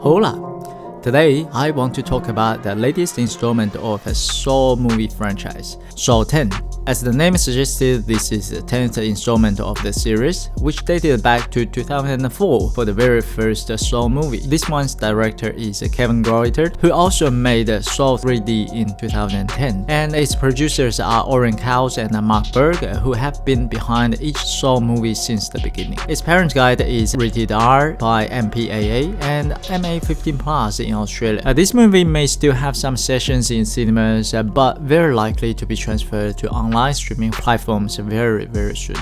Hola! Today, I want to talk about the latest installment of a Saw movie franchise, Saw 10. As the name suggested, this is the 10th installment of the series, which dated back to 2004 for the very first Saw movie. This one's director is Kevin Greutert, who also made Saw 3D in 2010. And its producers are Oren Kaus and Mark Berg, who have been behind each Saw movie since the beginning. Its parent guide is rated R by MPAA and MA15+ in Australia. This movie may still have some sessions in cinemas, but very likely to be transferred to online streaming platforms very soon.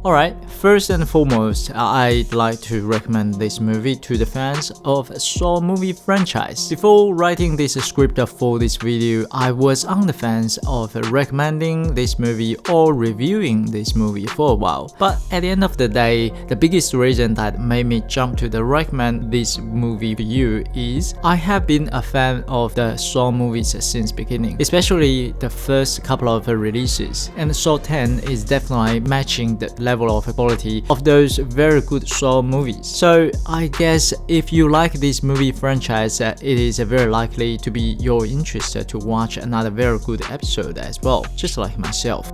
Alright, first and foremost, I'd like to recommend this movie to the fans of Saw movie franchise. Before writing this script for this video, I was on the fence of recommending this movie or reviewing this movie for a while. But at the end of the day, the biggest reason that made me jump to the recommend this movie to you is I have been a fan of the Saw movies since beginning, especially the first couple of releases. And Saw 10 is definitely matching the level of quality of those very good Saw movies. So I guess if you like this movie franchise, it is very likely to be your interest to watch another very good episode as well, just like myself.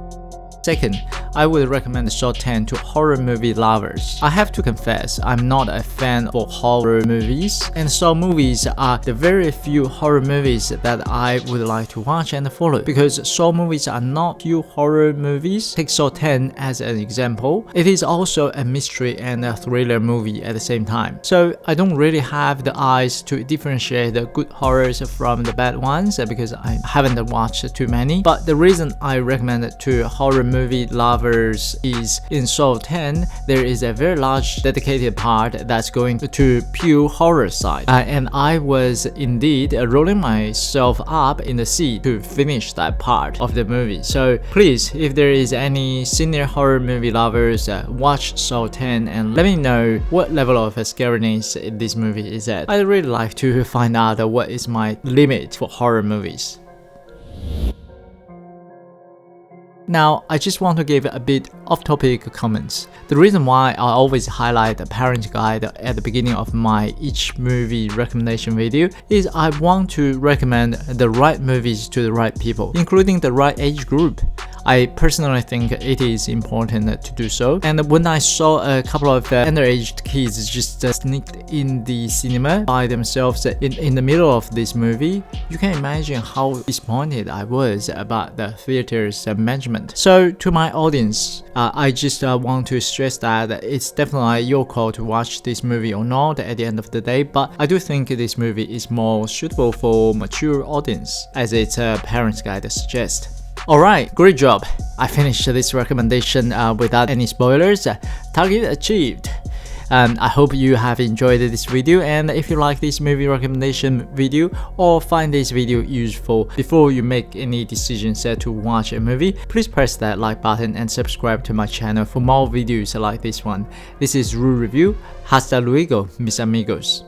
Second, I would recommend Saw 10 to horror movie lovers. I have to confess, I'm not a fan of horror movies, and Saw movies are the very few horror movies that I would like to watch and follow, because Saw movies are not pure horror movies. Take Saw 10 as an example. It is also a mystery and a thriller movie at the same time. So I don't really have the eyes to differentiate the good horrors from the bad ones, because I haven't watched too many. But the reason I recommend it to horror movie lovers is in Saw 10 there is a very large dedicated part that's going to pure horror side, and I was indeed rolling myself up in the seat to finish that part of the movie. So please, if there is any senior horror movie lovers, watch Saw 10 and let me know what level of scariness this movie is at. I'd really like to find out what is my limit for horror movies. Now, I just want to give a bit off-topic comments. The reason why I always highlight the parent guide at the beginning of my each movie recommendation video is I want to recommend the right movies to the right people, including the right age group. I personally think it is important to do so. And when I saw a couple of underage kids just sneaked in the cinema by themselves in the middle of this movie, you can imagine how disappointed I was about the theater's management. So to my audience, I just want to stress that it's definitely your call to watch this movie or not at the end of the day, but I do think this movie is more suitable for mature audience, as its parents guide suggests. Alright, great job! I finished this recommendation without any spoilers. Target achieved! I hope you have enjoyed this video, and if you like this movie recommendation video or find this video useful before you make any decisions to watch a movie, please press that like button and subscribe to my channel for more videos like this one. This is Rule Review. Hasta luego, mis amigos.